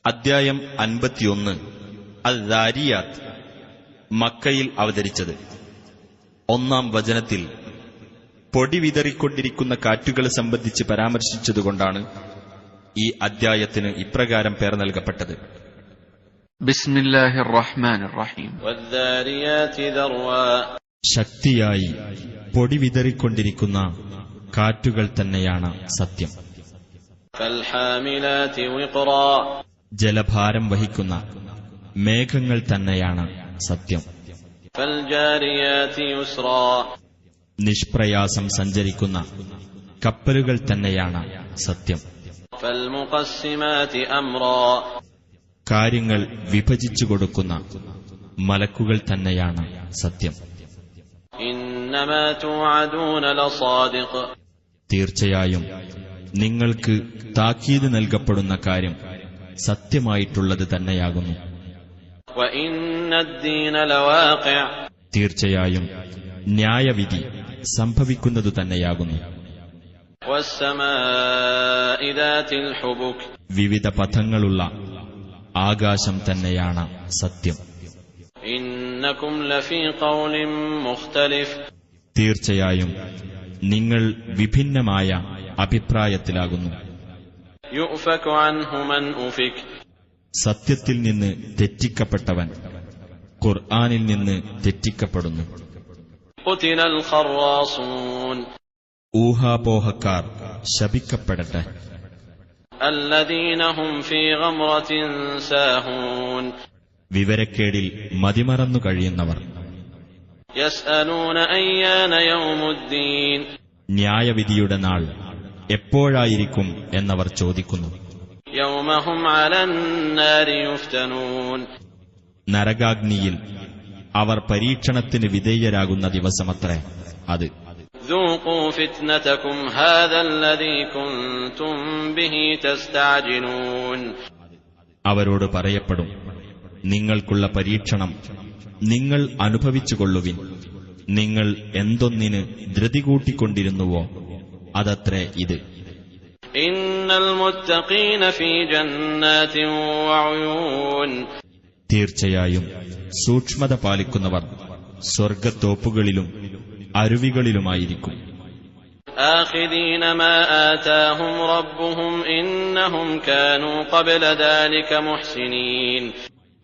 അദ്ധ്യായം 51 അൽ-ദാരിയാത്ത്. മക്കയിൽ അവതരിച്ചത്. 1-ാം വചനത്തിൽ പൊടി വിതറിക്കൊണ്ടിരിക്കുന്ന കാറ്റുകളെ സംബന്ധിച്ച് പരാമർശിച്ചതുകൊണ്ടാണ് ഈ അദ്ധ്യായത്തിന് ഇപ്രകാരം പേർ നൽകപ്പെട്ടത്. ബിസ്മില്ലാഹിർ റഹ്മാനിർ റഹീം. ശക്തിയായി പൊടി വിതറിക്കൊണ്ടിരിക്കുന്ന കാറ്റുകൾ തന്നെയാണ് സത്യം. ജലഭാരം വഹിക്കുന്ന മേഘങ്ങൾ തന്നെയാണ് സത്യം. നിഷ്പ്രയാസം സഞ്ചരിക്കുന്ന കപ്പലുകൾ തന്നെയാണ് സത്യം. കാര്യങ്ങൾ വിഭജിച്ചു കൊടുക്കുന്ന മലക്കുകൾ തന്നെയാണ് സത്യം. തീർച്ചയായും നിങ്ങൾക്ക് താക്കീത് നൽകപ്പെടുന്ന കാര്യം സത്യമായിട്ടുള്ളത് തന്നെയാകുന്നു. തീർച്ചയായും ന്യായവിധി സംഭവിക്കുന്നതു തന്നെയാകുന്നു. വിവിധ പഥങ്ങളുള്ള ആകാശം തന്നെയാണ് സത്യം. തീർച്ചയായും നിങ്ങൾ വിഭിന്നമായ അഭിപ്രായത്തിലാകുന്നു. സത്യത്തിൽ നിന്ന് തെറ്റിക്കപ്പെട്ടവൻ ഖുർആനിൽ നിന്ന് തെറ്റിക്കപ്പെടുന്നു. ഊഹാപോഹക്കാർ ശപിക്കപ്പെടട്ടെ. വിവരക്കേടിൽ മതിമറന്നു കഴിയുന്നവർ. ന്യായവിധിയുടെ നാൾ എപ്പോഴായിരിക്കും എന്നവർ ചോദിക്കുന്നു. നരകാഗ്നിയിൽ അവർ പരീക്ഷണത്തിന് വിധേയരാകുന്ന ദിവസമത്രേ അത്. അവരോട് പറയപ്പെടും, നിങ്ങൾക്കുള്ള പരീക്ഷണം നിങ്ങൾ അനുഭവിച്ചുകൊള്ളുവിൻ. നിങ്ങൾ എന്തൊന്നിന് ധൃതി കൂട്ടിക്കൊണ്ടിരുന്നുവോ അതത്രേ ഇത്. തീർച്ചയായും സൂക്ഷ്മത പാലിക്കുന്നവർ സ്വർഗത്തോപ്പുകളിലും അരുവികളിലുമായിരിക്കും.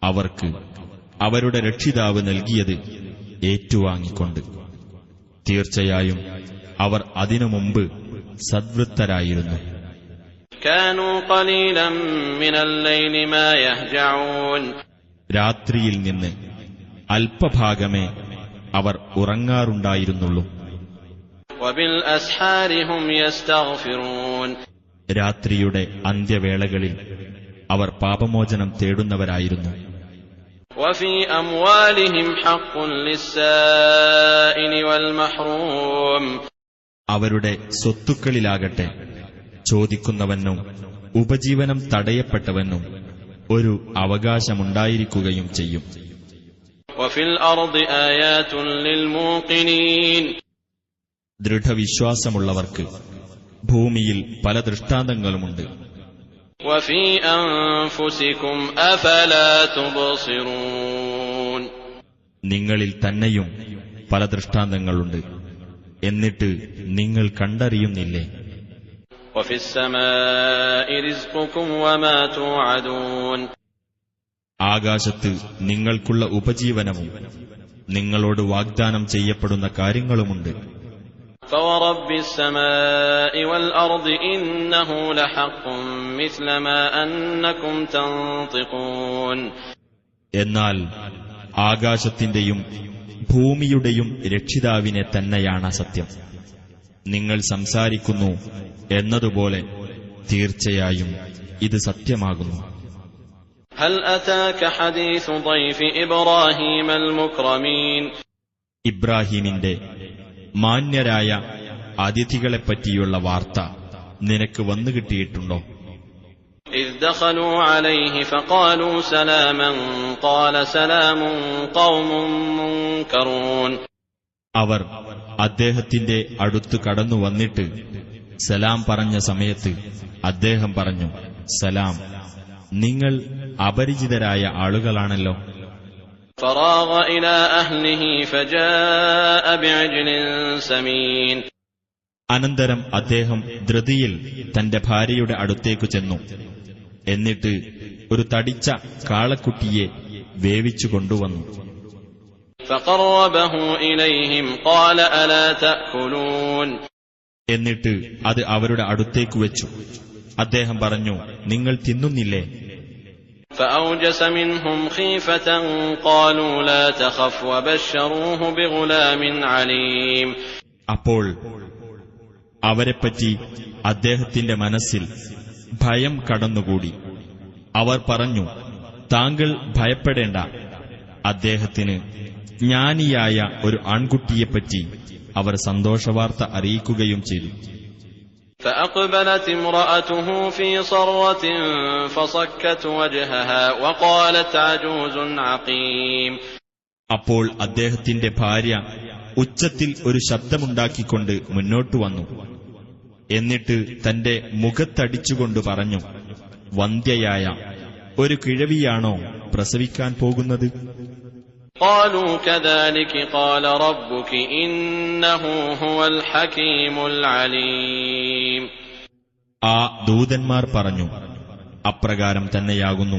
അവർക്ക് അവരുടെ രക്ഷിതാവ് നൽകിയത് ഏറ്റുവാങ്ങിക്കൊണ്ട്. തീർച്ചയായും അവർ അതിനു മുമ്പ് സദ്വൃത്തരായിരുന്നു. രാത്രിയിൽ നിന്ന് അല്പഭാഗമേ അവർ ഉറങ്ങാറുണ്ടായിരുന്നുള്ളൂ. രാത്രിയുടെ അന്ത്യവേളകളിൽ അവർ പാപമോചനം തേടുന്നവരായിരുന്നു. അവരുടെ സ്വത്തുക്കളിലാകട്ടെ ചോദിക്കുന്നവനും ഉപജീവനം തടയപ്പെട്ടവനും ഒരു അവകാശമുണ്ടായിരിക്കുകയും ചെയ്യും. ദൃഢവിശ്വാസമുള്ളവർക്ക് ഭൂമിയിൽ പല ദൃഷ്ടാന്തങ്ങളുമുണ്ട്. നിങ്ങളിൽ തന്നെയും പല ദൃഷ്ടാന്തങ്ങളുണ്ട്, എന്നിട്ട് നിങ്ങൾ കണ്ടറിയുന്നില്ലേ? ആകാശത്ത് നിങ്ങൾക്കുള്ള ഉപജീവനവും നിങ്ങളോട് വാഗ്ദാനം ചെയ്യപ്പെടുന്ന കാര്യങ്ങളുമുണ്ട്. എന്നാൽ ആകാശത്തിന്റെയും ഭൂമിയുടെയും രക്ഷിതാവിനെ തന്നെയാണ് സത്യം. നിങ്ങൾ സംസാരിക്കുന്നു എന്നതുപോലെ തീർച്ചയായും ഇത് സത്യമാകുന്നു. ഇബ്രാഹീമിന്റെ മാന്യരായ അതിഥികളെപ്പറ്റിയുള്ള വാർത്ത നിനക്ക് വന്നുകിട്ടിയിട്ടുണ്ടോ? അവർ അദ്ദേഹത്തിന്റെ അടുത്ത് കടന്നു വന്നിട്ട് സലാം പറഞ്ഞ സമയത്ത് അദ്ദേഹം പറഞ്ഞു, സലാം, നിങ്ങൾ അപരിചിതരായ ആളുകളാണല്ലോ. فراغ إلى أهله فجاء بعجل سمين. അനന്തരം അദ്ദേഹം ധൃതിയിൽ തന്റെ ഭാര്യയുടെ അടുത്തേക്കു ചെന്നു. എന്നിട്ട് ഒരു തടിച്ച കാളക്കുട്ടിയെ വേവിച്ചു കൊണ്ടുവന്നു. فقربه إليهم قال ألا تأكلون. എന്നിട്ട് അത് അവരുടെ അടുത്തേക്കു വെച്ചു. അദ്ദേഹം പറഞ്ഞു, നിങ്ങൾ തിന്നുന്നില്ലേ? فأوجس منهم خيفة قالوا لا تخف وبشروه بغلام عليم. അപ്പോൾ അവരെപ്പറ്റി അദ്ദേഹത്തിന്റെ മനസ്സിൽ ഭയം കടന്നുകൂടി. അവർ പറഞ്ഞു, താങ്കൾ ഭയപ്പെടേണ്ട. അദ്ദേഹത്തിന് ജ്ഞാനിയായ ഒരു ആൺകുട്ടിയെപ്പറ്റി അവർ സന്തോഷവാർത്ത അറിയിക്കുകയും ചെയ്തു. فأقبلت امرأته في صرة فصكت وجهها وقالت عجوز عقيم. അപ്പോൾ അദ്ദേഹത്തിന്റെ ഭാര്യ ഉച്ചത്തിൽ ഒരു ശബ്ദമുണ്ടാക്കിക്കൊണ്ട് മുന്നോട്ടു വന്നു. എന്നിട്ട് തന്റെ മുഖത്തടിച്ചുകൊണ്ട് പറഞ്ഞു, വന്ധ്യയായ ഒരു കിഴവിയാണോ പ്രസവിക്കാൻ പോകുന്നത്? قالوا كذلك قال ربك إنه هو الحكيم العليم. ആ ദൂതന്മാർ പറഞ്ഞു, അപ്രകാരം തന്നെയാകുന്നു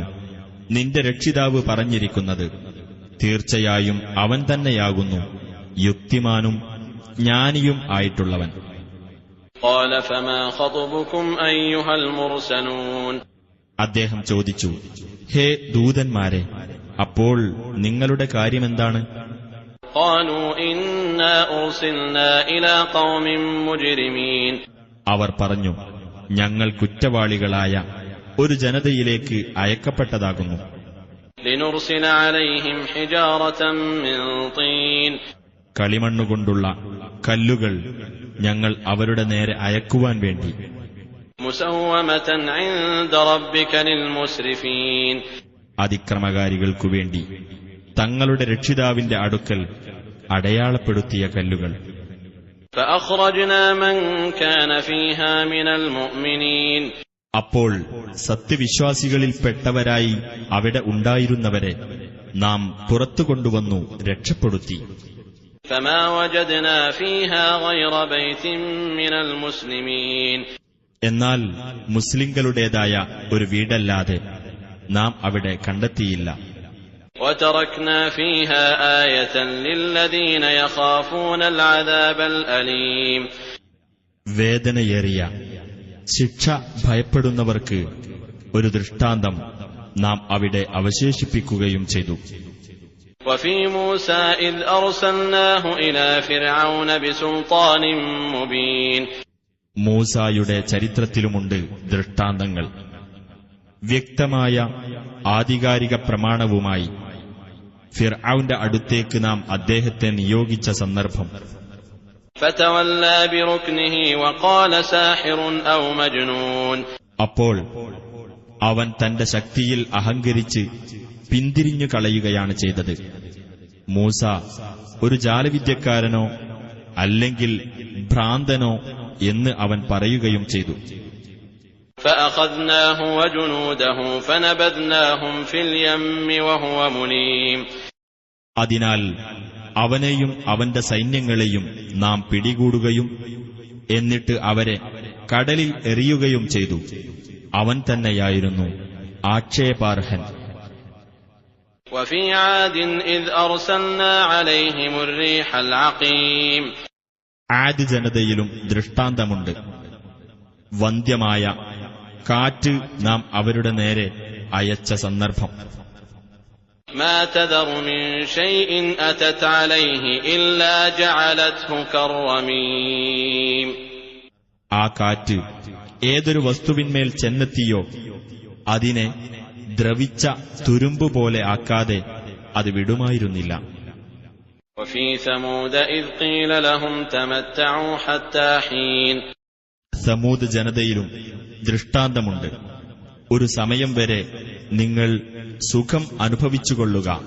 നിന്റെ രക്ഷിതാവ് പറഞ്ഞിരിക്കുന്നത്. തീർച്ചയായും അവൻ തന്നെയാകുന്നു യുക്തിമാനും ജ്ഞാനിയും ആയിട്ടുള്ളവൻ. قال فما خطبكم أيها المرسلون. അദ്ദേഹം ചോദിച്ചു, ഹേ ദൂതന്മാരെ, അപ്പോൾ നിങ്ങളുടെ കാര്യമെന്താണ്? قالوا إنا أرسلنا إلى قوم مجرمين. അവർ പറഞ്ഞു, ഞങ്ങൾ കുറ്റവാളികളായ ഒരു ജനതയിലേക്ക് അയക്കപ്പെട്ടതാകുന്നു. لنرسل عليهم حجارة من طين. കളിമണ്ണുകൊണ്ടുള്ള കല്ലുകൾ ഞങ്ങൾ അവരുടെ നേരെ അയക്കുവാൻ വേണ്ടി. مسومة عند ربك للمسرفين. അതിക്രമകാരികൾക്കു വേണ്ടി തങ്ങളുടെ രക്ഷിതാവിന്റെ അടുക്കൽ അടയാളപ്പെടുത്തിയ കല്ലുകൾ. فأخرجنا من كان فيها من المؤمنين. അപ്പോൾ സത്യവിശ്വാസികളിൽപ്പെട്ടവരായി അവിടെ ഉണ്ടായിരുന്നവരെ നാം പുറത്തു കൊണ്ടുവന്നു രക്ഷപ്പെടുത്തി. فما وجدنا فيها غير بيت من المسلمين. എന്നാൽ മുസ്ലിങ്ങളുടേതായ ഒരു വീടല്ലാതെ നാം അവിടെ കണ്ടെത്തിയില്ല. وتركنا فيها آية للذين يخافون العذاب الأليم. വേദനയേറിയ ശിക്ഷ ഭയപ്പെടുന്നവർക്ക് ഒരു ദൃഷ്ടാന്തം നാം അവിടെ അവശേഷിപ്പിക്കുകയും ചെയ്തു. وفي موسى إذ أرسلناه إلى فرعون بسلطان مبين. മൂസായുടെ ചരിത്രത്തിലുമുണ്ട് ദൃഷ്ടാന്തങ്ങൾ. വ്യക്തമായ ആധികാരിക പ്രമാണവുമായി ഫിർഔന്റെ അടുത്തേക്ക് നാം അദ്ദേഹത്തെ നിയോഗിച്ച സന്ദർഭം. فتولى بركنه وقال ساحر أو مجنون. അപ്പോൾ അവൻ തന്റെ ശക്തിയിൽ അഹങ്കരിച്ച് പിന്തിരിഞ്ഞു കളയുകയാണ് ചെയ്തത്. മൂസ ഒരു ജാലവിദ്യക്കാരനോ അല്ലെങ്കിൽ ഭ്രാന്തനോ എന്ന് അവൻ പറയുകയും ചെയ്തു. فأخذناه وجنوده فنبذناهم في اليم وهو مليم. അതിനാൽ അവനെയും അവന്റെ സൈന്യങ്ങളെയും നാം പിടികൂടുകയും എന്നിട്ട് അവരെ കടലിൽ എറിയുകയും ചെയ്തു. അവൻ തന്നെയായിരുന്നു ആക്ഷേപാർഹൻ. وفي عاد إذ أرسلنا عليهم الريح العقيم. ആദ് ജനതയിലും ദൃഷ്ടാന്തമുണ്ട്. വന്ധ്യമായ കാറ്റ് നാം അവരുടെ നേരെ അയച്ച സന്ദർഭം. ما تذر من شيء أتت عليه إلا جعلته كالرميم. ആ കാറ്റ് ഏതൊരു വസ്തുവിന്മേൽ ചെന്നെത്തിയോ അതിനെ ദ്രവിച്ച തുരുമ്പുപോലെ ആക്കാതെ അത് വിടുമായിരുന്നില്ല. وفي ثمود إذ قيل لهم تمتعوا حتى حين. സമൂദ് ജനതയിലും ദൃഷ്ടാന്തമുണ്ട്. ഒരു സമയം വരെ നിങ്ങൾ സുഖം അനുഭവിച്ചുകൊള്ളുക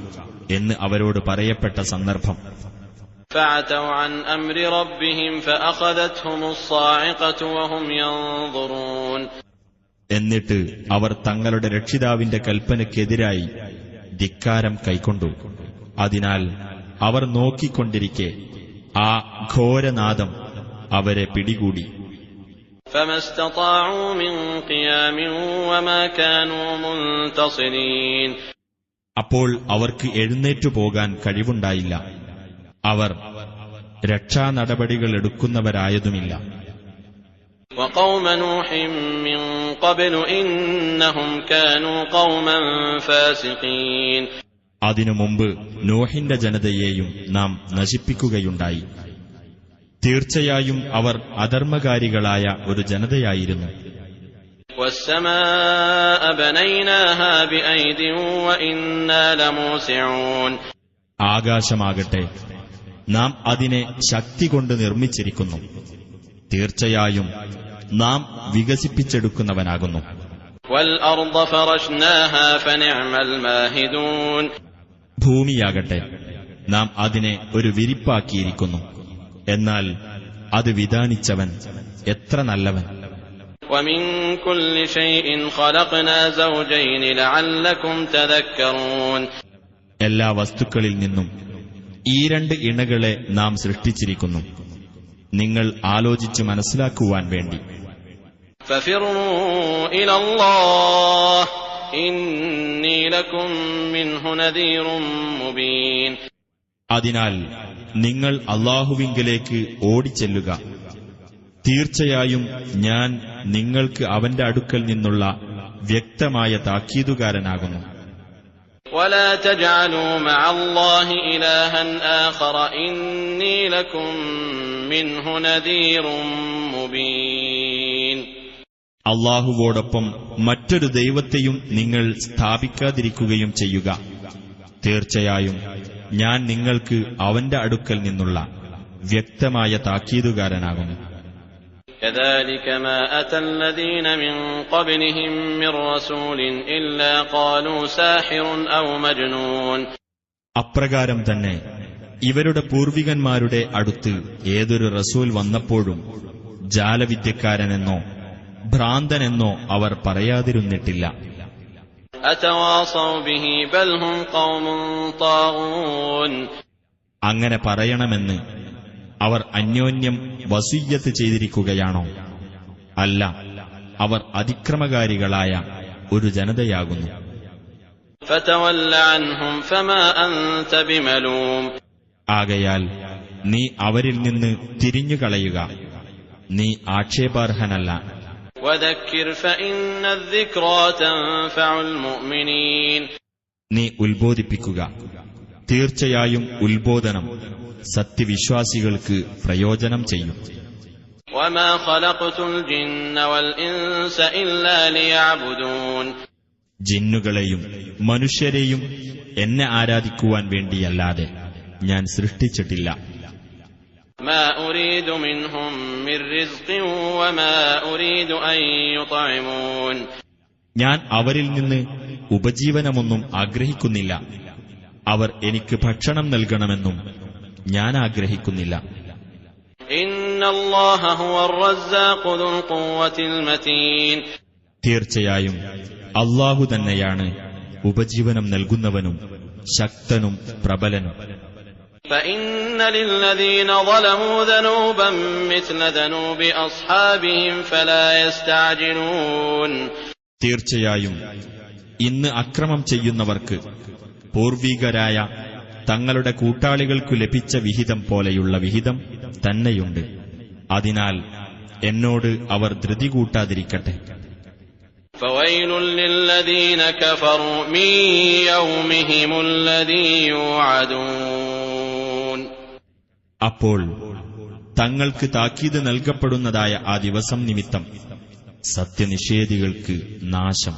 എന്ന് അവരോട് പറയപ്പെട്ട സന്ദർഭം. فعتوا عن أمر ربهم فأخذتهم الصاعقة وهم ينظرون. എന്നിട്ട് അവർ തങ്ങളുടെ രക്ഷിതാവിന്റെ കൽപ്പനയ്ക്കെതിരായി ധിക്കാരം കൈക്കൊണ്ടു. അതിനാൽ അവർ നോക്കിക്കൊണ്ടിരിക്കെ ആ ഘോരനാദം അവരെ പിടികൂടി. فما استطاعوا من قيام وما كانوا منتصرين. അപ്പോൾ അവർക്ക് എഴുന്നേറ്റു പോകാൻ കഴിവുണ്ടായില്ല. അവർ രക്ഷാനടപടികൾ എടുക്കുന്നവരായതുമില്ല. وقوم نوح من قبل إنهم كانوا قوما فاسقين. അതിനു മുമ്പ് നോഹിന്റെ ജനതയെയും നാം നശിപ്പിക്കുകയുണ്ടായി. തീർച്ചയായും അവർ അധർമ്മകാരികളായ ഒരു ജനതയായിരുന്നു. والسماء بنيناها بأيد وإنا لموسعون. ആകാശമാകട്ടെ നാം അതിനെ ശക്തി കൊണ്ട് നിർമ്മിച്ചിരിക്കുന്നു. തീർച്ചയായും നാം വികസിപ്പിച്ചെടുക്കുന്നവനാകുന്നു. والأرض فرشناها فنعم الماهدون. ഭൂമിയാകട്ടെ നാം അതിനെ ഒരു വിരിപ്പാക്കിയിരിക്കുന്നു. എന്നാൽ അത് വിധാനിച്ചവൻ എത്ര നല്ലവൻ. ومن كل شيء خلقنا زوجين لعلكم تذكرون. എല്ലാ വസ്തുക്കളിൽ നിന്നും ഈ രണ്ട് ഇണകളെ നാം സൃഷ്ടിച്ചിരിക്കുന്നു, നിങ്ങൾ ആലോചിച്ച് മനസ്സിലാക്കുവാൻ വേണ്ടി. ففروا إلى الله إني لكم منه نذير مبين. അതിനാൽ നിങ്ങൾ അല്ലാഹുവിങ്കലേക്ക് ഓടിച്ചെല്ലുക. തീർച്ചയായും ഞാൻ നിങ്ങൾക്ക് അവന്റെ അടുക്കൽ നിന്നുള്ള വ്യക്തമായ താക്കീതുകാരനാകുന്നു. ولا تجعلوا مع الله إلها آخر إني لكم منه نذير مبين. അല്ലാഹുവോടൊപ്പം മറ്റൊരു ദൈവത്തെയും നിങ്ങൾ സ്ഥാപിക്കാതിരിക്കുകയും ചെയ്യുക. തീർച്ചയായും ഞാൻ നിങ്ങൾക്ക് അവന്റെ അടുക്കൽ നിന്നുള്ള വ്യക്തമായ താക്കീതുകാരനാകുന്നു. كذلك ما أتى الذين من قبلهم من رسول إلا قالوا ساحر أو مجنون. അപ്രകാരം തന്നെ ഇവരുടെ പൂർവികന്മാരുടെ അടുത്ത് ഏതൊരു റസൂൽ വന്നപ്പോഴും ജാലവിദ്യക്കാരനെന്നോ ഭ്രാന്തനെന്നോ അവർ പറയാതിരുന്നിട്ടില്ല. أتواصوا به بل هم قوم طاغون. അങ്ങനെ പറയണമെന്ന് അവർ അന്യോന്യം വസിയ്യത്ത് ചെയ്തിരിക്കുകയാണോ? അല്ല, അവർ അതിക്രമകാരികളായ ഒരു ജനതയാകുന്നു. فتول عنهم فما أنت بملوم. ആകയാൽ നീ അവരിൽ നിന്ന് തിരിഞ്ഞുകളയുക, നീ ആക്ഷേപാർഹനല്ല. وذكر فإن الذكرى تنفع المؤمنين. നീ ഉത്ബോധിപ്പിക്കുക, തീർച്ചയായും ഉത്ബോധനം സത്യവിശ്വാസികൾക്ക് പ്രയോജനം ചെയ്യും. وما خلقت الجن والإنس إلا ليعبدون. ജിന്നുകളെയും മനുഷ്യരെയും എന്നെ ആരാധിക്കുവാൻ വേണ്ടിയല്ലാതെ ഞാൻ സൃഷ്ടിച്ചിട്ടില്ല. ما أريد منهم من رزق وما أريد أن يطعمون. ഞാൻ അവരിൽ നിന്ന് ഉപജീവനമൊന്നും ആഗ്രഹിക്കുന്നില്ല, അവർ എനിക്ക് ഭക്ഷണം നൽകണമെന്നും ഞാൻ ആഗ്രഹിക്കുന്നില്ല. إن الله هو الرزاق ذو القوة المتين. തീർച്ചയായും അല്ലാഹു തന്നെയാണ് ഉപജീവനം നൽകുന്നവനും ശക്തനും പ്രബലനും. فإن للذين ظلموا ذنوبا مثل ذنوب أصحابهم فلا يستعجلون. തീർച്ചയായും ഇന്ന് അക്രമം ചെയ്യുന്നവർക്ക് പൂർവികരായ തങ്ങളുടെ കൂട്ടാളികൾക്കു ലഭിച്ച വിഹിതം പോലെയുള്ള വിഹിതം തന്നെയുണ്ട്. അതിനാൽ എന്നോട് അവർ ധൃതി കൂട്ടാതിരിക്കട്ടെ. فويل للذين كفروا من يومهم الذي يوعدون. അപ്പോൾ തങ്ങൾക്ക് താക്കീത് നൽകപ്പെടുന്നതായ ആ ദിവസം നിമിത്തം സത്യനിഷേധികൾക്ക് നാശം.